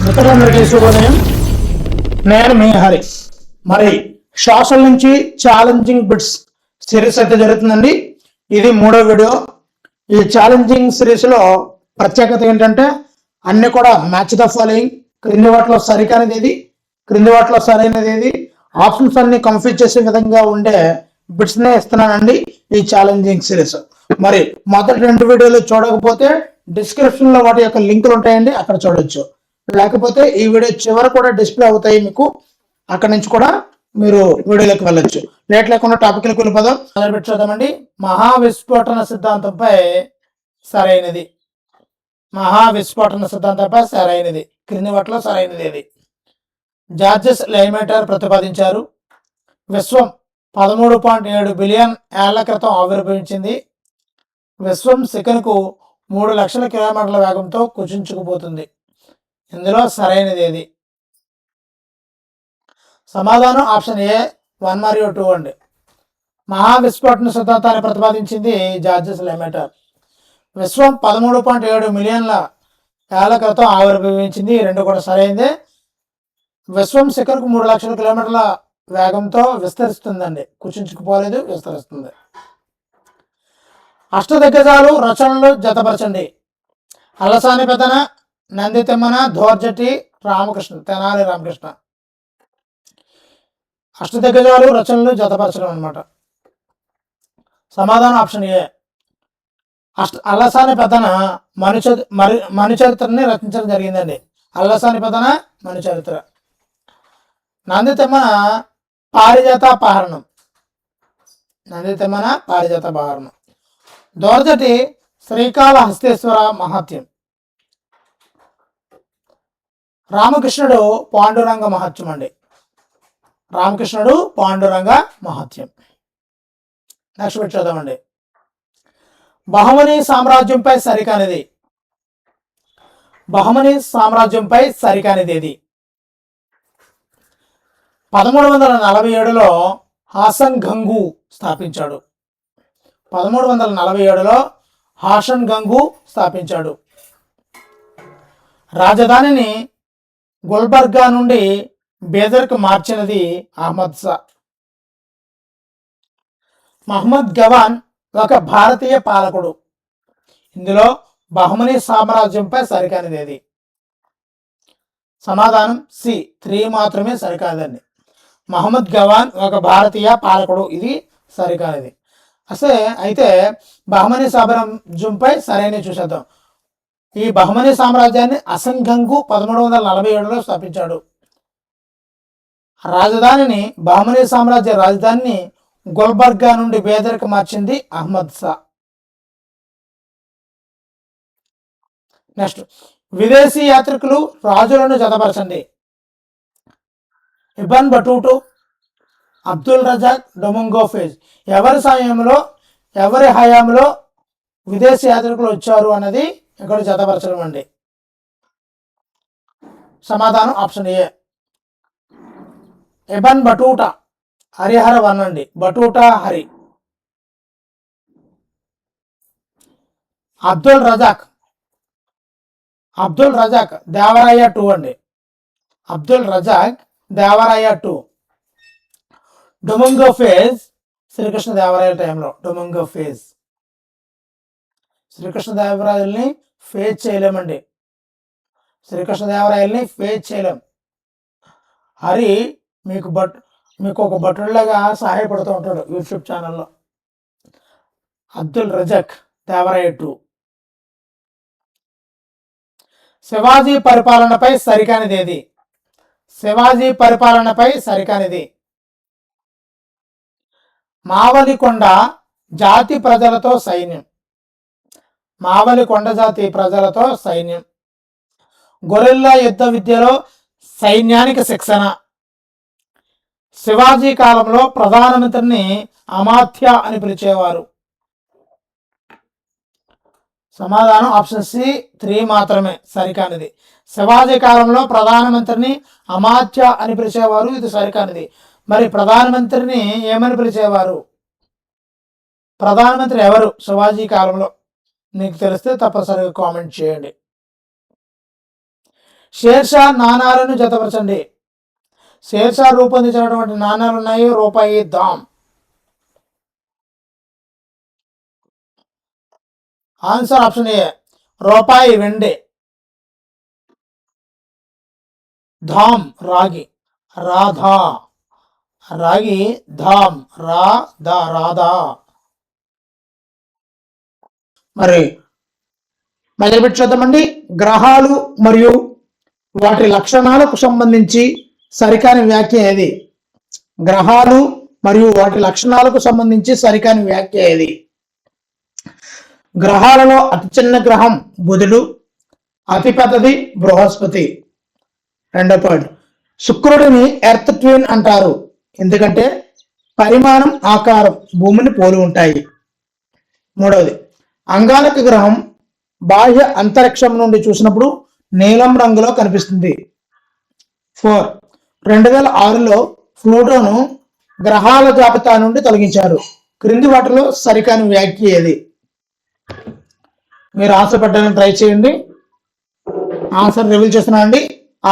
మిత్రులందరికీ శుభోదయం. నేను మీ హరి. మరి సోషల్ నుంచి ఛాలెంజింగ్ బిట్స్ సిరీస్ అయితే జరుగుతుందండి. ఇది 3వ వీడియో. ఈ ఛాలెంజింగ్ సిరీస్ లో ప్రత్యేకత ఏంటంటే అన్ని కూడా మ్యాచ్ ద ఫాలోయింగ్, క్రింది వాటిలో సరికానిది ఏది, క్రింది వాటిలో సరైనది ఏది, ఆప్షన్స్ అన్ని కన్ఫ్యూజ్ చేసే విధంగా ఉండే బిట్స్ నే ఇస్తున్నానండి ఈ ఛాలెంజింగ్ సిరీస్. మరి మొదటి 2 వీడియోలు చూడకపోతే డిస్క్రిప్షన్ లో వాటి యొక్క లింకులు ఉంటాయండి, అక్కడ చూడొచ్చు. లేకపోతే ఈ వీడియో చివరి కూడా డిస్ప్లే అవుతాయి మీకు, అక్కడ నుంచి కూడా మీరు వీడియోలోకి వెళ్ళొచ్చు. లేట్ లేకుండా టాపిక్లకు వెళ్ళిపోదాం. మొదలుపెట్టి చూద్దామండి. మహావిస్ఫోటన సిద్ధాంతంపై సరైనది. మహావిస్ఫోటన సిద్ధాంతంపై సరైనది క్రింది వాటిలో సరైనది ఏది? జార్జెస్ లెమేటర్ ప్రతిపాదించారు. విశ్వం 13.7 బిలియన్ ఏళ్ల క్రితం ఆవిర్భవించింది. విశ్వం సెకనుకు 3 లక్షల కిలోమీటర్ల వేగంతో కుచించుకుపోతుంది. ఇందులో సరైనది ఏది? సమాధానం ఆప్షన్ ఏ 1 మరియు 2 అండి. మహావిస్ఫోటన సిద్ధాంతాన్ని ప్రతిపాదించింది జార్జెస్ లెమేటర్. విశ్వం 13.7 మిలియన్ల ఏళ్ల క్రితం ఆవిర్భవించింది. 2 కూడా సరైనదే. విశ్వం సెకనుకు 3 లక్షల కిలోమీటర్ల వేగంతో విస్తరిస్తుందండి, కుచించుకుపోలేదు, విస్తరిస్తుంది. అష్టదిగ్గజాలు రచనలు జతపరచండి. అల్లసాని పెద్దన, నంది తిమ్మన, ధోర్జటి, రామకృష్ణ, తెనాలి రామకృష్ణ. అష్టదిగ్గజాలు రచనలు జతపరచడం అనమాట. సమాధానం ఆప్షన్ ఏ. అల్లసాని పెద్దన మనుచరిత్రని రచించడం జరిగిందండి. అల్లసాని పెద్దన మనుచరిత్ర. నంది తిమ్మన పారిజాత పహరణం. నంది తిమ్మన పారిజాత పహరణం. ధోర్జటి శ్రీకాళహస్తీశ్వర మహాత్యం. రామకృష్ణుడు పాండురంగ మహత్యం అండి. రామకృష్ణుడు పాండురంగ మహత్యం. నెక్స్ట్ పెట్టి చూద్దామండి. బహమనీ సామ్రాజ్యంపై సరికానిది. బహమనీ సామ్రాజ్యంపై సరికానిది ఏది? 1347లో హాసన్ గంగు స్థాపించాడు. 1347లో హాసన్ గంగు స్థాపించాడు. రాజధానిని గుల్బర్గా నుండి బేదర్కు మార్చినది అహ్మద్ షా. మహమ్మద్ గవాన్ ఒక భారతీయ పాలకుడు. ఇందులో బహమనీ సామ్రాజ్యంపై సరికానిది ఏది? సమాధానం సి 3 మాత్రమే సరికాదండి. మహమ్మద్ గవాన్ ఒక భారతీయ పాలకుడు, ఇది సరికానిది. అయితే బహమనీ సామ్రాజ్యంపై సరైన చూసేద్దాం. ఈ బహమనీ సామ్రాజ్యాన్ని హసన్ గంగు 1347లో స్థాపించాడు. రాజధానిని బహమనీ సామ్రాజ్య రాజధానిని గుల్బర్గా నుండి బేదర్కి మార్చింది అహ్మద్ షా. నెక్స్ట్, విదేశీ యాత్రికులు రాజులను జతపరచండి. Ibn Battuta, Abdul Razzaq, Domingo Paes. ఎవరి హయాంలో విదేశీ యాత్రికులు వచ్చారు అన్నది ఇక్కడ జతపరచడం అండి. సమాధానం option A. Ibn Battuta Harihara వనండి. Battuta Hari. Abdul Razzaq Devaraya 2 అండి. Abdul Razzaq Devaraya 2. Domingo Paes Srikrishna Devaraya టైంలో. Domingo phase. శ్రీకృష్ణదేవరాయల్ని ఫేజ్ చేయలేమండి. శ్రీకృష్ణదేవరాయల్ని ఫేజ్ చేయలేం. హరి మీకు ఒక భటుడిలాగా సహాయపడుతూ ఉంటాడు యూట్యూబ్ ఛానల్లో. అబ్దుల్ రజాక్ దేవరాయ 2. శివాజీ పరిపాలనపై సరికానిది ఏది? శివాజీ పరిపాలనపై సరికానిది. మావలికొండ జాతి ప్రజలతో సైన్యం. మావలికొండ జాతి ప్రజలతో సైన్యం. గొరిల్లా యుద్ధ విద్యలో సైన్యానికి శిక్షణ. శివాజీ కాలంలో ప్రధానమంత్రిని అమాత్య అని పిలిచేవారు. సమాధానం ఆప్షన్ సి 3 మాత్రమే సరికానిది. శివాజీ కాలంలో ప్రధానమంత్రిని అమాత్య అని పిలిచేవారు, ఇది సరికానిది. మరి ప్రధానమంత్రిని ఏమని పిలిచేవారు? ప్రధానమంత్రి ఎవరు శివాజీ కాలంలో? మీకు తెలిస్తే తప్పనిసరిగా కామెంట్ చేయండి. షేర్షా నాణాలను జతపరచండి. షేర్షా రూపొందించినటువంటి నాణాలు ఉన్నాయి. రూపాయి, దామ్. ఆన్సర్ ఆప్షన్ ఏ, రూపాయి, వెండి. ధామ్, రాగి. రాధా, రాగి, ధామ్, రాధా. మరి మొదలుపెట్టి చూద్దామండి. గ్రహాలు మరియు వాటి లక్షణాలకు సంబంధించి సరికాని వ్యాఖ్య ఏది? గ్రహాలు మరియు వాటి లక్షణాలకు సంబంధించి సరికాని వ్యాఖ్య ఏది? గ్రహాలలో అతి చిన్న గ్రహం బుధుడు, అతి పెద్దది బృహస్పతి. రెండో పాయింట్, శుక్రుడిని ఎర్త్ ట్విన్ అంటారు ఎందుకంటే పరిమాణం, ఆకారం భూమిని పోలి ఉంటాయి. మూడవది, అంగారక గ్రహం బాహ్య అంతరిక్షం నుండి చూసినప్పుడు నీలం రంగులో కనిపిస్తుంది. 4, 2006లో ప్లూటోను గ్రహాల జాబితా నుండి తొలగించారు. క్రింది వాటిలో సరికాని వ్యాఖ్య ఏది? మీరు ఆన్సర్ పెట్టడానికి ట్రై చేయండి. ఆన్సర్ రివీల్ చేస్తున్నానండి.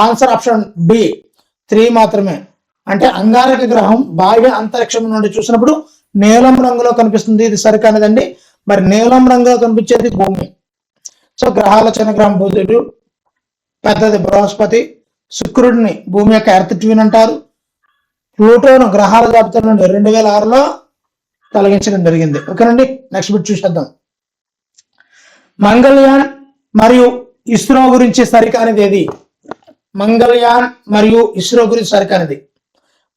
ఆన్సర్ ఆప్షన్ బి, 3 మాత్రమే. అంటే అంగారక గ్రహం బాహ్య అంతరిక్షం నుండి చూసినప్పుడు నీలం రంగులో కనిపిస్తుంది. ఇది సరికానిదండి. మరి నీలం రంగులో కనిపించేది భూమి. సో గ్రహాల చిన్న గ్రహం బుధుడు, పెద్దది బృహస్పతి, శుక్రుడిని భూమి యొక్క ఎర్త్ ట్విన్ అంటారు. ప్లూటోను గ్రహాల జాబితా నుండి 2006లో తొలగించడం జరిగింది. ఓకేనండి, నెక్స్ట్ బిట్ చూసేద్దాం. మంగళయాన్ మరియు ఇస్రో గురించి సరికానిది ఏది? మంగళయాన్ మరియు ఇస్రో గురించి సరికానిది.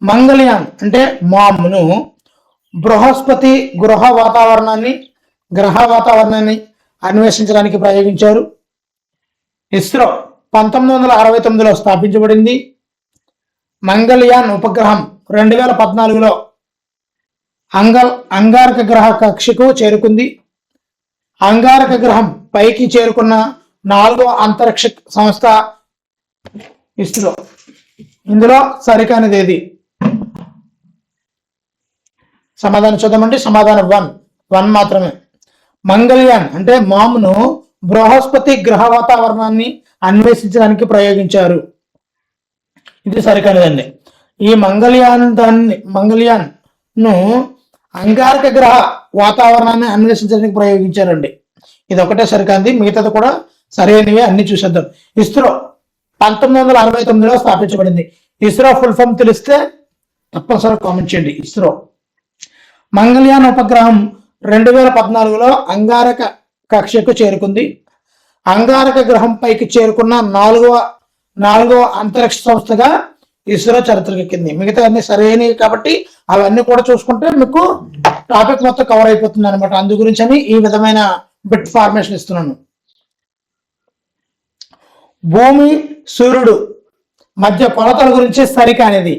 మంగళయాన్ అంటే మామ్ను బృహస్పతి గ్రహ వాతావరణాన్ని అన్వేషించడానికి ప్రయోగించారు. ఇస్రో 1969లో స్థాపించబడింది. మంగళయాన్ ఉపగ్రహం 2014లో అంగారక గ్రహ కక్షకు చేరుకుంది. అంగారక గ్రహం పైకి చేరుకున్న 4వ అంతరిక్ష సంస్థ ఇస్రో. ఇందులో సరికానిది ఏది? సమాధానం చూద్దామండి. సమాధానం 1 మాత్రమే. మంగళయాన్ అంటే మామ్ను బృహస్పతి గ్రహ వాతావరణాన్ని అన్వేషించడానికి ప్రయోగించారు. ఇది సరికానిదండి. ఈ మంగళయాన్ ను అంగారక గ్రహ వాతావరణాన్ని అన్వేషించడానికి ప్రయోగించారండి. ఇది ఒకటే సరికాంది, మిగతాది కూడా సరైనవి. అన్ని చూసేద్దాం. ఇస్రో 1969లో స్థాపించబడింది. ఇస్రో ఫుల్ ఫామ్ తెలిస్తే తప్పనిసరిగా కామెంట్ చేయండి. ఇస్రో. మంగళయాన్ ఉపగ్రహం 2014లో అంగారక కక్షకు చేరుకుంది. అంగారక గ్రహం పైకి చేరుకున్న నాలుగవ అంతరిక్ష సంస్థగా ఇస్రో చరిత్రకెక్కింది. మిగతా అన్ని సరైనవి కాబట్టి అవన్నీ కూడా చూసుకుంటే మీకు టాపిక్ మొత్తం కవర్ అయిపోతుంది అనమాట. అందు గురించి అని ఈ విధమైన బిట్ ఫార్మేషన్ ఇస్తున్నాను. భూమి సూర్యుడు మధ్య కొలతల గురించి సరికానిది.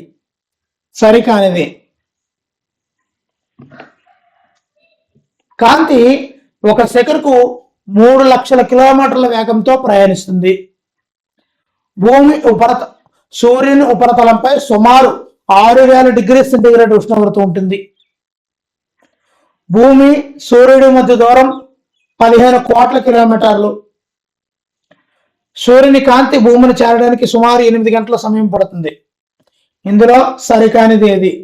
కాంతి ఒక సెకనుకు 3 లక్షల కిలోమీటర్ల వేగంతో ప్రయాణిస్తుంది. సూర్యుని ఉపరితలంపై సుమారు 6000 డిగ్రీ సెంటీగ్రేడ్ ఉష్ణోగ్రత ఉంటుంది. భూమి సూర్యుడి మధ్య దూరం 15 కోట్ల కిలోమీటర్లు. సూర్యుని కాంతి భూమిని చేరడానికి సుమారు 8 గంటల సమయం పడుతుంది. ఇందులో సరికానిది ఏది?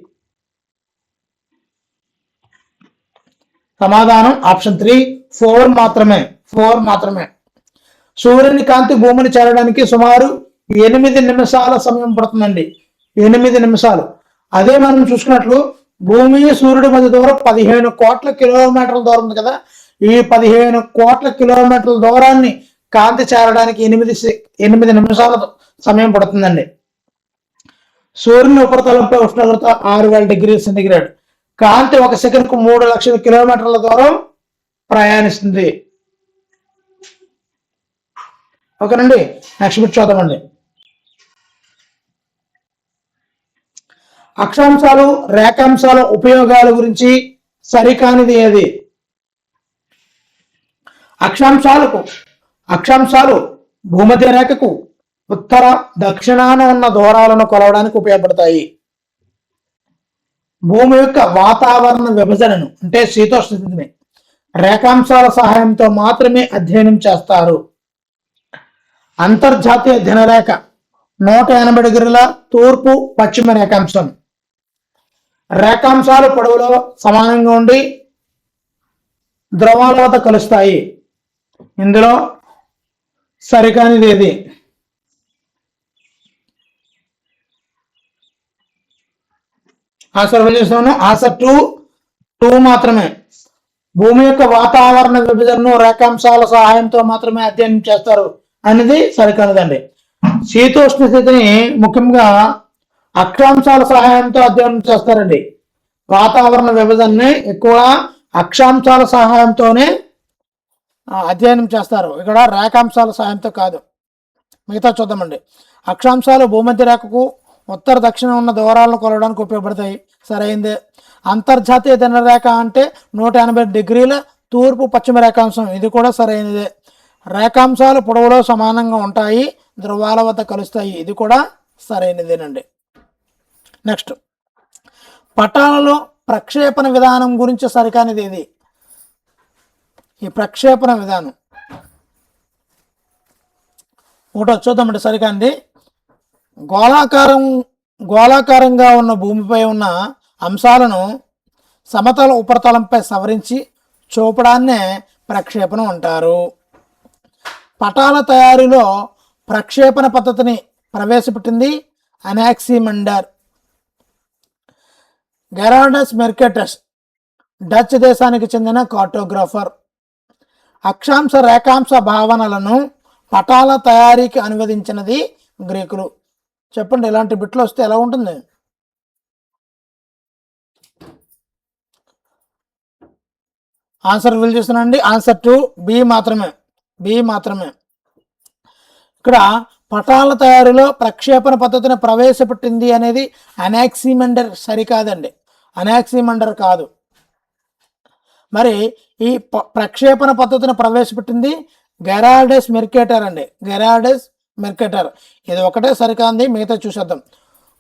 సమాధానం ఆప్షన్ 3, 4 మాత్రమే. సూర్యుని కాంతి భూమిని చేరడానికి సుమారు 8 నిమిషాల సమయం పడుతుందండి. 8 నిమిషాలు. అదే మనం చూసుకున్నట్లు భూమి సూర్యుడి మధ్య దూరం 15 కోట్ల కిలోమీటర్ల దూరం ఉంది కదా. ఈ 15 కోట్ల కిలోమీటర్ల దూరాన్ని కాంతి చేరడానికి 8 నిమిషాల సమయం పడుతుందండి. సూర్యుని ఉపరితలంపై ఉష్ణోగ్రత 6000 డిగ్రీ సెంటీగ్రేడ్. కాంతి ఒక సెకండ్కు 3 లక్షల కిలోమీటర్ల దూరం ప్రయాణిస్తుంది. ఓకేనండి, నెక్స్ట్ బిట్ చూద్దామండి. అక్షాంశాలు, రేఖాంశాల ఉపయోగాల గురించి సరికానిది ఏది? అక్షాంశాలు భూమధ్య రేఖకు ఉత్తర దక్షిణాన ఉన్న దూరాలను కొలవడానికి ఉపయోగపడతాయి. భూమి యొక్క వాతావరణ విభజనను అంటే శీతోష్ణ స్థితిని రేఖాంశాల సహాయంతో మాత్రమే అధ్యయనం చేస్తారు. అంతర్జాతీయ దినరేఖ 180 డిగ్రీల తూర్పు పశ్చిమ రేఖాంశం. రేఖాంశాలు పొడవులో సమానంగా ఉండి ధ్రువాల వద్ద కలుస్తాయి. ఇందులో సరికానిది ఏది? ఆన్సర్ చేస్తున్నాను. ఆన్సర్ టూ మాత్రమే. భూమి యొక్క వాతావరణ విభజనను రేఖాంశాల సహాయంతో మాత్రమే అధ్యయనం చేస్తారు అనేది సరికానిదండి. శీతోష్ణ స్థితిని ముఖ్యంగా అక్షాంశాల సహాయంతో అధ్యయనం చేస్తారండి. వాతావరణ విభజనని ఎక్కువ అక్షాంశాల సహాయంతోనే అధ్యయనం చేస్తారు. ఇక్కడ రేఖాంశాల సహాయంతో కాదు. మిగతా చూద్దామండి. అక్షాంశాలు భూమధ్య రేఖకు ఉత్తర దక్షిణం ఉన్న దూరాలను కొలవడానికి ఉపయోగపడతాయి. సరైందే. అంతర్జాతీయ దినరేఖ అంటే 180 డిగ్రీల తూర్పు పశ్చిమ రేఖాంశం. ఇది కూడా సరైనదే. రేఖాంశాలు పొడవులో సమానంగా ఉంటాయి, ధ్రువాల వద్ద కలుస్తాయి. ఇది కూడా సరైనదేనండి. నెక్స్ట్, పటాలలో ప్రక్షేపణ విధానం గురించి సరికానిది ఇది. ఈ ప్రక్షేపణ విధానం ఒకటి చూద్దామండి. సరికానిది. గోళాకారంగా ఉన్న భూమిపై ఉన్న అంశాలను సమతల ఉపరితలంపై సవరించి చూపడాన్నే ప్రక్షేపణం అంటారు. పటాల తయారీలో ప్రక్షేపణ పద్ధతిని ప్రవేశపెట్టింది అనాక్సిమండర్. గెరార్డస్ మెర్కేటస్ డచ్ దేశానికి చెందిన కార్టోగ్రాఫర్. అక్షాంశ రేఖాంశ భావనలను పటాల తయారీకి అనువదించినది గ్రీకులు. చెప్పండి, ఇలాంటి బిట్లు వస్తే ఎలా ఉంటుంది? ఆన్సర్ ఫిల్ చేస్తున్నానండి. ఆన్సర్ 2 బి మాత్రమే. ఇక్కడ పటాల తయారీలో ప్రక్షేపణ పద్ధతిని ప్రవేశపెట్టింది అనేది అనాక్సిమండర్ సరికాదండి. అనాక్సిమండర్ కాదు. మరి ఈ ప్రక్షేపణ పద్ధతిని ప్రవేశపెట్టింది గెరార్డస్ మెర్కేటర్ అండి. గెరార్డస్ మెర్కేటర్. ఇది ఒకటే సరికాంది, మిగతా చూసేద్దాం.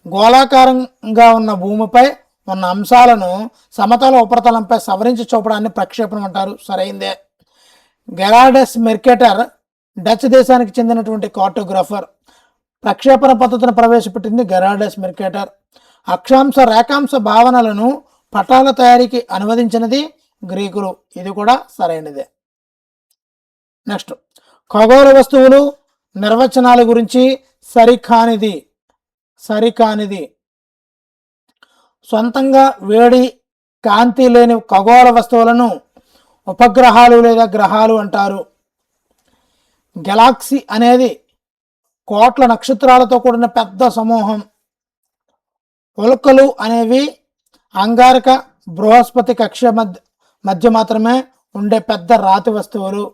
గోళాకారంగా ఉన్న భూమిపై ఉన్న అంశాలను సమతల ఉపరితలంపై సవరించి చూపడాన్ని ప్రక్షేపణం అంటారు. సరైందే. గెరార్డస్ మెర్కేటర్ డచ్ దేశానికి చెందినటువంటి కార్టోగ్రాఫర్. ప్రక్షేపణ పద్ధతిని ప్రవేశపెట్టింది గెరార్డస్ మెర్కేటర్. అక్షాంశ రేఖాంశ భావనలను పటాల తయారీకి అనువదించినది గ్రీకులు. ఇది కూడా సరైనదే. నెక్స్ట్, ఖగోళ వస్తువులు నిర్వచనాల గురించి సరికానిది. సొంతంగా వేడి కాంతి లేని ఖగోళ వస్తువులను ఉపగ్రహాలు లేదా గ్రహాలు అంటారు. గెలాక్సీ అనేది కోట్ల నక్షత్రాలతో కూడిన పెద్ద సమూహం. ఉల్కలు అనేవి అంగారక బృహస్పతి కక్ష మధ్య మాత్రమే ఉండే పెద్ద రాతి వస్తువులు.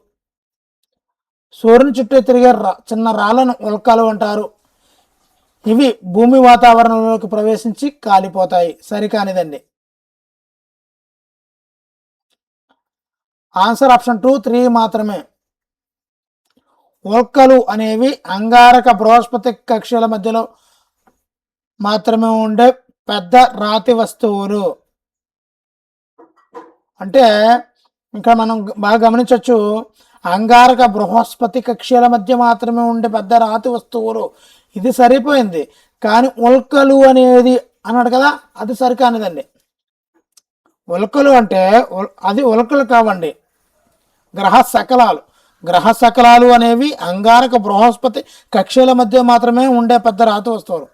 సూర్యుని చుట్టూ తిరిగే చిన్న రాళ్లను ఉల్కలు అంటారు. ఇవి భూమి వాతావరణంలోకి ప్రవేశించి కాలిపోతాయి. సరికానిదండి. ఆన్సర్ ఆప్షన్ 2 3 మాత్రమే. ఉల్కలు అనేవి అంగారక బృహస్పతి కక్షల మధ్యలో మాత్రమే ఉండే పెద్ద రాతి వస్తువులు. అంటే ఇంకా మనం బాగా గమనించవచ్చు, అంగారక బృహస్పతి కక్షల మధ్య మాత్రమే ఉండే పెద్ద రాతి వస్తువులు. ఇది సరిపోయింది. కానీ ఉల్కలు అనేది అన్నాడు కదా, అది సరికానిదండి. ఉల్కలు అంటే అది ఉల్కలు కావండి, గ్రహ శకలాలు అనేవి అంగారక బృహస్పతి కక్షల మధ్య మాత్రమే ఉండే పెద్ద రాతి వస్తువులు.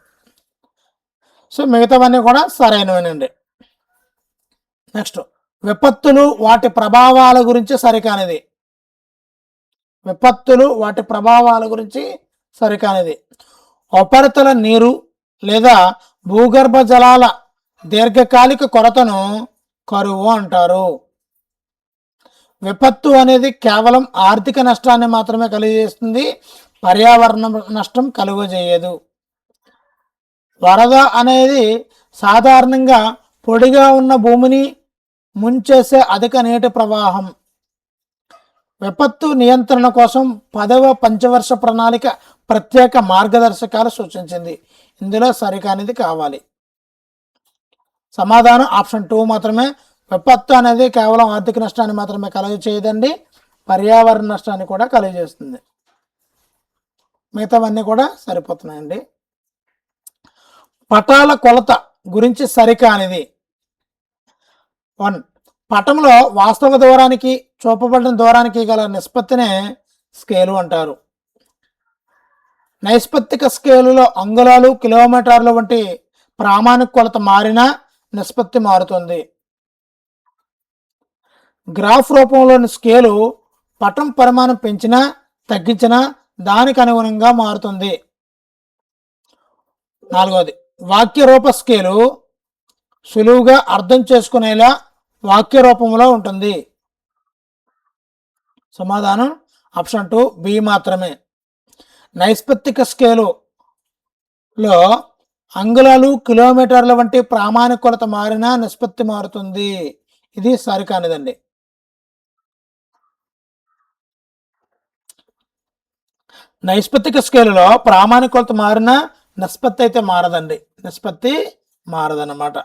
సో మిగతావన్నీ కూడా సరైనవేనండి. నెక్స్ట్, విపత్తులు వాటి ప్రభావాల గురించి సరికానిది. ఉపరితల నీరు లేదా భూగర్భ జలాల దీర్ఘకాలిక కొరతను కరువు అంటారు. విపత్తు అనేది కేవలం ఆర్థిక నష్టాన్ని మాత్రమే కలిగజేస్తుంది, పర్యావరణ నష్టం కలుగజేయదు. వరద అనేది సాధారణంగా పొడిగా ఉన్న భూమిని ముంచేసే అధిక నీటి ప్రవాహం. విపత్తు నియంత్రణ కోసం 10వ పంచవర్ష ప్రణాళిక ప్రత్యేక మార్గదర్శకాలు సూచించింది. ఇందులో సరికానిది కావాలి. సమాధానం ఆప్షన్ 2 మాత్రమే. విపత్తు అనేది కేవలం ఆర్థిక నష్టాన్ని మాత్రమే కలుగజేయదండి, పర్యావరణ నష్టాన్ని కూడా కలుగజేస్తుంది. మిగతావన్నీ కూడా సరిపోతున్నాయండి. పటాల కొలత గురించి సరికానిది. 1. పటంలో వాస్తవ దూరానికి చూపబడిన దూరానికి గల నిష్పత్తినే స్కేలు అంటారు. నైష్పత్తిక స్కేలులో అంగుళాలు, కిలోమీటర్లు వంటి ప్రామాణిక కొలత మారినా నిష్పత్తి మారుతుంది. గ్రాఫ్ రూపంలోని స్కేలు పటం పరిమాణం పెంచినా తగ్గించినా దానికి అనుగుణంగా మారుతుంది. 4. వాక్య రూప స్కేలు సులువుగా అర్థం చేసుకునేలా వాక్య రూపంలో ఉంటుంది. సమాధానం ఆప్షన్ 2 బి మాత్రమే. నైష్పత్తిక స్కేలులో అంగుళాలు, కిలోమీటర్ల వంటి ప్రామాణిక కొలత మారినా నిష్పత్తి మారుతుంది. ఇది సరికానిదండి. నైష్పత్తిక స్కేలులో ప్రామాణిక కొలత మారినా నిష్పత్తి అయితే మారదండి. నిష్పత్తి మారదన్నమాట.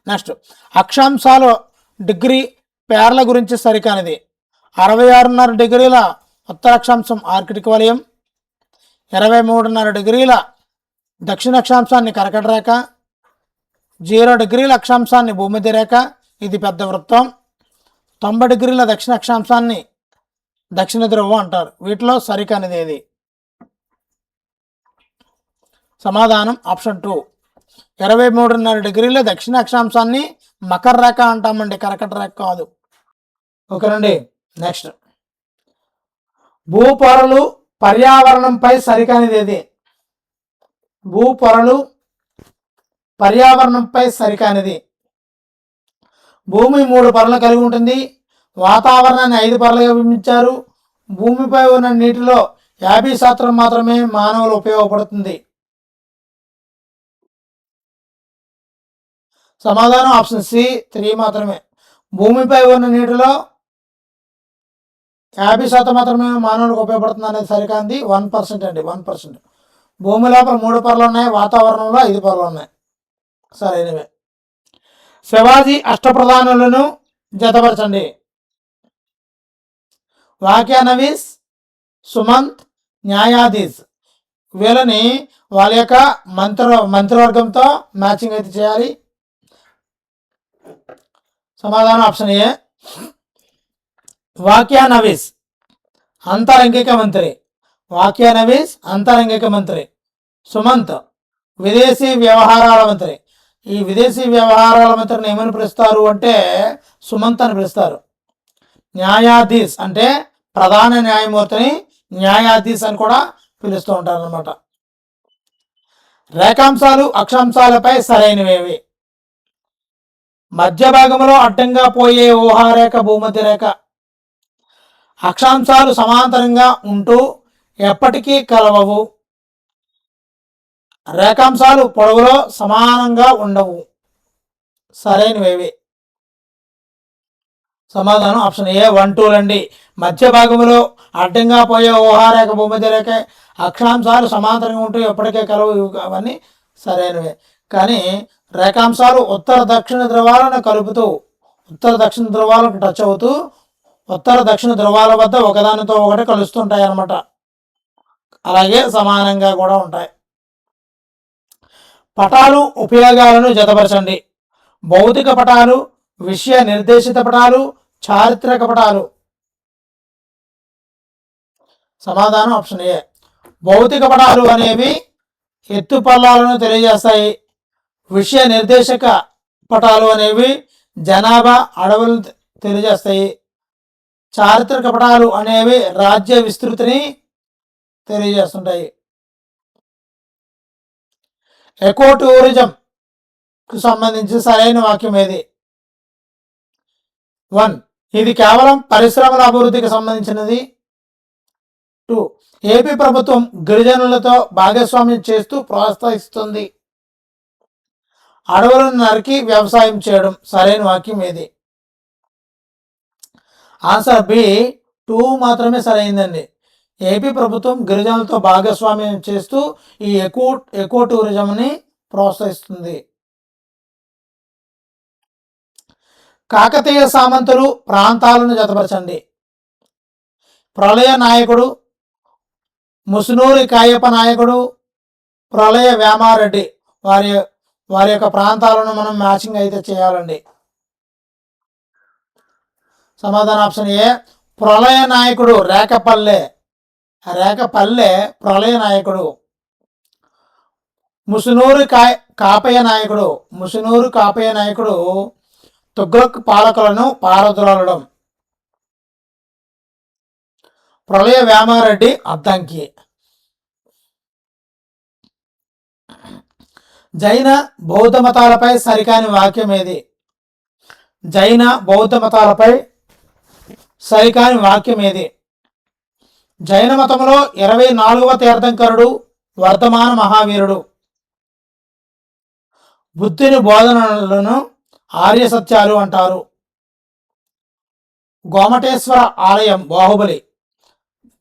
నెక్స్ట్, అక్షాంశాలు డిగ్రీ పేర్ల గురించి సరికానిది. 66.5 డిగ్రీల ఉత్తర అక్షాంశం ఆర్కిటిక్ వలయం, 23.5 డిగ్రీల దక్షిణ అక్షాంశాన్ని కర్కట రేఖ, 0 డిగ్రీల అక్షాంశాన్ని భూమధ్య రేఖ, ఇది పెద్ద వృత్తం, 90 డిగ్రీల దక్షిణ అక్షాంశాన్ని దక్షిణ ధ్రువం అంటారు. వీటిలో సరికానిది ఏది? సమాధానం ఆప్షన్ 2 23.5 డిగ్రీల దక్షిణ అక్షాంశాన్ని మకర రేఖ అంటామండి, కర్కట రేఖ కాదు. ఓకేనండి. నెక్స్ట్, భూపొరలు పర్యావరణంపై సరికానిది ఏది? భూపొరలు పర్యావరణంపై సరికానిది. భూమి 3 పొరలు కలిగి ఉంటుంది. వాతావరణాన్ని 5 పొరలుగా విభజించారు. భూమిపై ఉన్న నీటిలో 50% మాత్రమే మానవులు ఉపయోగపడుతుంది. సమాధానం ఆప్షన్ సి 3 మాత్రమే. భూమిపై ఉన్న నీటిలో 50% మాత్రమే మానవులకు ఉపయోగపడుతుంది అనేది సరికాంది. 1% అండి, 1%. భూమి లోపల 3 పొరలు ఉన్నాయి, వాతావరణంలో 5 పొరలు ఉన్నాయి. సరైనవే. శివాజీ అష్టప్రధానులను జతపరచండి. వాక్యానవీస్, సుమంత్, న్యాయాధీశ్. వీళ్ళని వాళ్ళ యొక్క మంత్రివర్గంతో మ్యాచింగ్ అయితే చేయాలి. సమాధానం ఆప్షన్ ఏ. వాక్యానవీస్ అంతరంగిక మంత్రి. వాక్యానవీస్ అంతరంగిక మంత్రి. సుమంత్ విదేశీ వ్యవహారాల మంత్రి. ఈ విదేశీ వ్యవహారాల మంత్రిని ఏమని పిలుస్తారు అంటే సుమంత్ అని పిలుస్తారు. న్యాయాధీశ్ అంటే ప్రధాన న్యాయమూర్తిని న్యాయాధీశ్ అని కూడా పిలుస్తూ ఉంటారు అన్నమాట. రేఖాంశాలు అక్షాంశాలపై సరైనవేవి? మధ్య భాగంలో అడ్డంగా పోయే ఊహారేఖ భూమధ్య రేఖ. అక్షాంశాలు సమాంతరంగా ఉంటూ ఎప్పటికీ కలవవు. రేఖాంశాలు పొడవులో సమానంగా ఉండవు. సరైనవేవి? సమాధానం ఆప్షన్ ఏ 1, 2 అండి. మధ్య భాగంలో అడ్డంగా పోయే ఊహారేఖ భూమధ్య రేఖ, అక్షాంశాలు సమాంతరంగా ఉంటూ ఎప్పటికే కలవు, అవన్నీ సరైనవే. కానీ రేఖాంశాలు ఉత్తర దక్షిణ ధ్రువాలను కలుపుతూ ఉత్తర దక్షిణ ధ్రువాలకు టచ్ అవుతూ ఉత్తర దక్షిణ ధ్రువాల వద్ద ఒకదానితో ఒకటి కలుస్తుంటాయి అన్నమాట. అలాగే సమానంగా కూడా ఉంటాయి. పటాలు ఉపయోగాలను జతపరచండి. భౌతిక పటాలు, విషయ నిర్దేశిత పటాలు, చారిత్రక పటాలు. సమాధానం ఆప్షన్ ఏ. భౌతిక పటాలు అనేవి ఎత్తు పల్లాలను తెలియజేస్తాయి. విషయ నిర్దేశక పటాలు అనేవి జనాభా, అడవులను తెలియజేస్తాయి. చారిత్రక పటాలు అనేవి రాజ్య విస్తృతిని తెలియజేస్తుంటాయి. ఎకో టూరిజంకు సంబంధించి సరైన వాక్యం ఏది? 1. ఇది కేవలం పరిశ్రమల అభివృద్ధికి సంబంధించినది. 2. ఏపీ ప్రభుత్వం గిరిజనులతో భాగస్వామ్యం చేస్తూ ప్రోత్సహిస్తుంది. అడవులను నరికి వ్యవసాయం చేయడం. సరైన వాక్యం ఏది? ఆన్సర్ బి 2 మాత్రమే సరైందండి. ఏపీ ప్రభుత్వం గిరిజనులతో భాగస్వామ్యం చేస్తూ ఈ ఎకో టూరిజంని ప్రోత్సహిస్తుంది. కాకతీయ సామంతులు ప్రాంతాలను జతపరచండి. ప్రళయ నాయకుడు, ముసునూరి కాయప్ప నాయకుడు, ప్రళయ వేమారెడ్డి. వారి వారి యొక్క ప్రాంతాలను మనం మ్యాచింగ్ అయితే చేయాలండి. సమాధానం ఆప్షన్ ఏ. ప్రళయ నాయకుడు రేకపల్లె. రేకపల్లె ప్రళయ నాయకుడు. ముసునూరు కాపయ్య నాయకుడు. ముసునూరు కాపయ్య నాయకుడు తుగ్లక్ పాలకులను పారద్రోలడం. ప్రళయ వేమారెడ్డి అద్దంకి. జైన బౌద్ధ మతాలపై సరికాని వాక్యం ఏది? జైన బౌద్ధ మతాలపై సరికాని వాక్యం ఏది? జైన మతంలో 24వ తీర్థంకరుడు వర్ధమాన మహావీరుడు. బుద్ధుని బోధనలను ఆర్య సత్యాలు అంటారు. గోమటేశ్వర ఆలయం బాహుబలి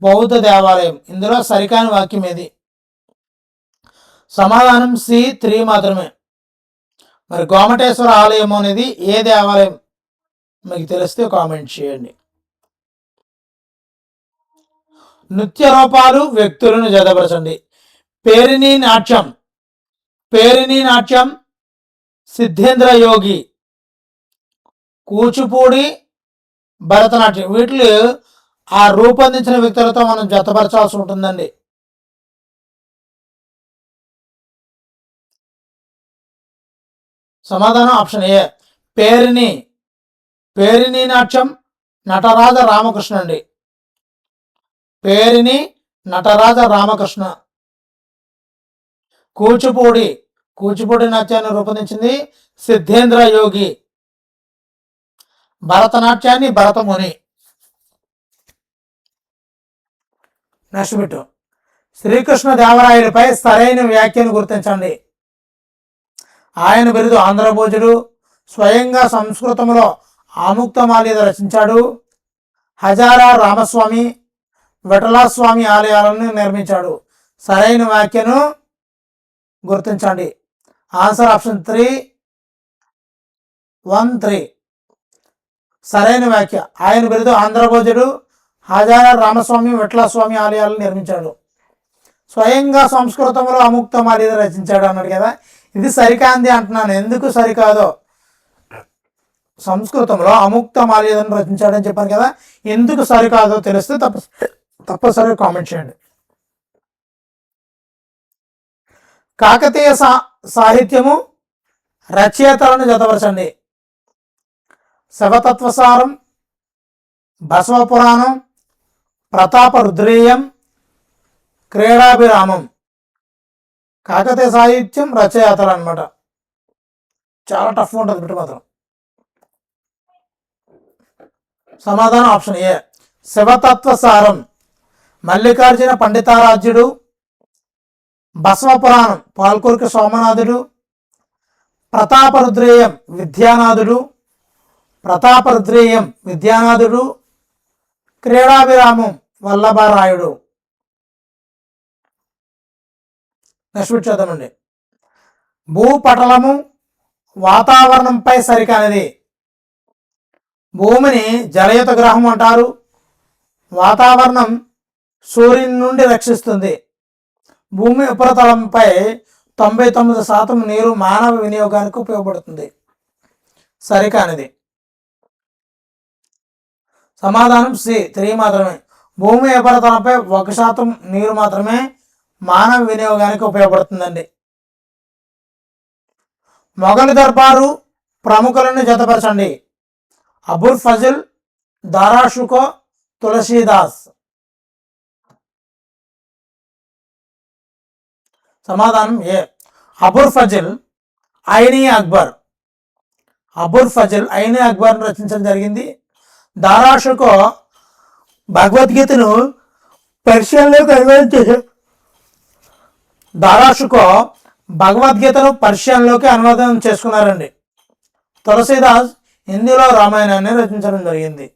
బౌద్ధ దేవాలయం. ఇందులో సరికాని వాక్యం ఏది? సమాధానం సి 3 మాత్రమే. మరి గోమటేశ్వర ఆలయం అనేది ఏ దేవాలయం? మీకు తెలిస్తే కామెంట్ చేయండి. నృత్య రూపాలు వ్యక్తులను జతపరచండి. పేరిణి నాట్యం. పేరిణి నాట్యం సిద్ధేంద్ర యోగి, కూచిపూడి, భరతనాట్యం. వీటిలో ఆ రూపొందించిన వ్యక్తులతో మనం జతపరచాల్సి ఉంటుందండి. సమాధానం ఆప్షన్ ఏ. పేరిణి. పేరిణి నాట్యం నటరాజ రామకృష్ణ అండి. పేరిణి నటరాజ రామకృష్ణ. కూచిపూడి. కూచిపూడి నాట్యాన్ని రూపొందించింది సిద్ధేంద్ర యోగి. భరతనాట్యాన్ని భరతముని. Next bit. శ్రీకృష్ణ దేవరాయలపై సరైన వ్యాఖ్యను గుర్తించండి. ఆయన బిరుదు ఆంధ్రభోజుడు. స్వయంగా సంస్కృతంలో ఆముక్తమాల్యద రచించాడు. హజారా రామస్వామి, విఠలాస్వామి ఆలయాలను నిర్మించాడు. సరైన వ్యాఖ్యను గుర్తించండి. ఆన్సర్ ఆప్షన్ 3 సరైన వ్యాఖ్య. ఆయన బిరుదు ఆంధ్రభోజుడు. హజారా రామస్వామి, విఠలాస్వామి ఆలయాలను నిర్మించాడు. స్వయంగా సంస్కృతంలో అముక్తమాల్యద రచించాడు అన్నాడు కదా, ఇది సరికాంది అంటున్నాను. ఎందుకు సరికాదో, సంస్కృతంలో అముక్తమాల్యదను రచించాడని చెప్పాను కదా, ఎందుకు సరికాదో తెలిస్తే తప్పనిసరిగా కామెంట్ చేయండి. కాకతీయ సాహిత్యము రచయితలను జతపరచండి. శివతత్వసారం, బసవపురాణం, ప్రతాప రుద్రేయం, క్రీడాభిరామం. కాకతీయ సాహిత్యం రచయితలు అనమాట. చాలా టఫ్ ఉంటుంది బిట్టు మాత్రం. సమాధానం option A. Shivatatvasaram Mallikarjuna Panditaradhyudu. Basavapuranam Palkuriki Somanathudu. Prataparudreeyam Vidyanathudu. Prataparudreeyam Vidyanathudu. Kreedabhiramam Vallabharayudu. Next చూద్దామండి. భూపటలము వాతావరణంపై సరికానిది. భూమిని జలయుత గ్రహం అంటారు. వాతావరణం సూర్యుని నుండి రక్షిస్తుంది. భూమి ఉపరితలంపై 99% నీరు మానవ వినియోగానికి ఉపయోగపడుతుంది. సరికానిది. సమాధానం సి 3 మాత్రమే. భూమి ఉపరితలంపై 1% నీరు మాత్రమే మానవ వినియోగానికి ఉపయోగపడుతుందండి. మొఘల్ దర్బారు ప్రముఖులను జతపరచండి. అబుల్ ఫజిల్, దారాషుకో, తులసీదాస్. సమాధానం ఏ. అబుల్ ఫజిల్ ఐనీ అక్బర్. అబుల్ ఫజిల్ ఐనీ అక్బర్ను రచించడం జరిగింది. దారాషుకో భగవద్గీతను పర్షియన్లోకి అనువాదం చేశారు. దారాషుకో భగవద్గీతను పర్షియన్లోకి అనువాదం చేసుకున్నారండి. తులసీదాస్ హిందీలో రామాయణాన్ని రచించడం జరిగింది.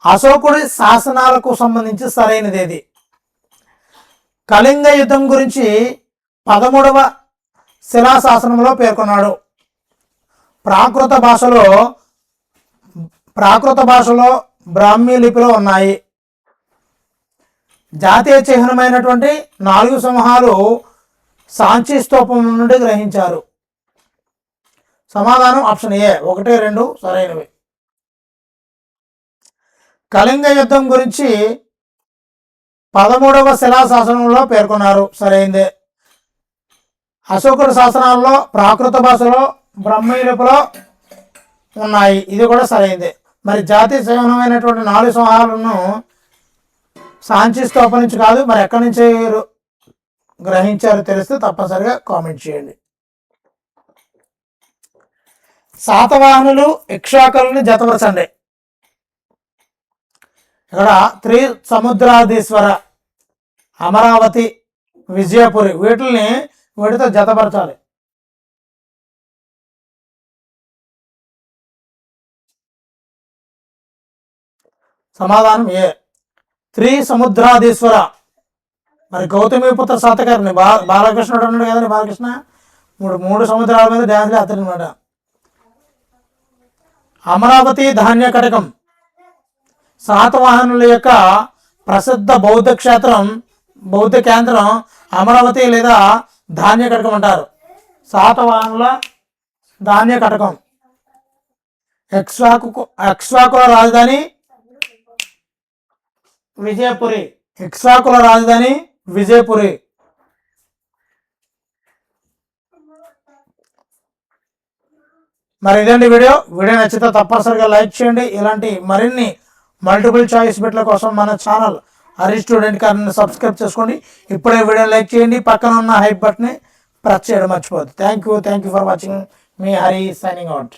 అశోకుడి శాసనాలకు సంబంధించి సరైనది ఏది? కళింగ యుద్ధం గురించి 13వ శిలాశాసనంలో పేర్కొన్నాడు. ప్రాకృత భాషలో బ్రాహ్మీ లిపిలో ఉన్నాయి. జాతీయ చిహ్నమైనటువంటి 4 సింహాలు సాంచి స్తూపం నుండి గ్రహించారు. సమాధానం ఆప్షన్ ఏ 1, 2 సరైనవి. కళింగ యుద్ధం గురించి 13వ శిలాశాసనంలో పేర్కొన్నారు. సరైందే. అశోకుడి శాసనాల్లో ప్రాకృత భాషలో బ్రహ్మీ లిపిలో ఉన్నాయి. ఇది కూడా సరైందే. మరి జాతీయ చిహ్నమైనటువంటి 4 సింహాలను సాంచి స్తూపం నుంచి కాదు, మరి ఎక్కడి నుంచి గ్రహించారో తెలిస్తే తప్పనిసరిగా కామెంట్ చేయండి. శాతవాహనులు ఇక్ష్వాకులని జతపరచండి. ఇక్కడ త్రిసముద్రాధీశ్వర, అమరావతి, విజయపురి వీటితో జతపరచాలి. సమాధానం ఏ త్రిసముద్రాధీశ్వర. మరి గౌతమిపుత్ర శాతకర్ణి బాలకృష్ణుడు అన్నాడు కదండి. బాలకృష్ణ మూడు సముద్రాల మీద డ్యాన్స్లే అతనమాట. అమరావతి ధాన్య కటకం శాతవాహనుల యొక్క ప్రసిద్ధ బౌద్ధ కేంద్రం అమరావతి లేదా ధాన్య కటకం అంటారు. శాతవాహనుల ధాన్య కటకం. ఇక్ష్వాకుల రాజధాని విజయపురి. ఇక్ష్వాకుల రాజధాని విజయపురి. మరి ఇదండి వీడియో నచ్చితే తప్పనిసరిగా లైక్ చేయండి. ఇలాంటి మరిన్ని మల్టిపుల్ చాయిస్ బిట్ల కోసం మన ఛానల్ హరి స్టూడెంట్ కార్ని సబ్స్క్రైబ్ చేసుకోండి. ఇప్పుడే వీడియో లైక్ చేయండి. పక్కన ఉన్న హైప్ బటన్ని ప్రెస్ చేయడం మర్చిపోద్దు. Thank you for watching. మీ హరి సైనింగ్ అవుట్.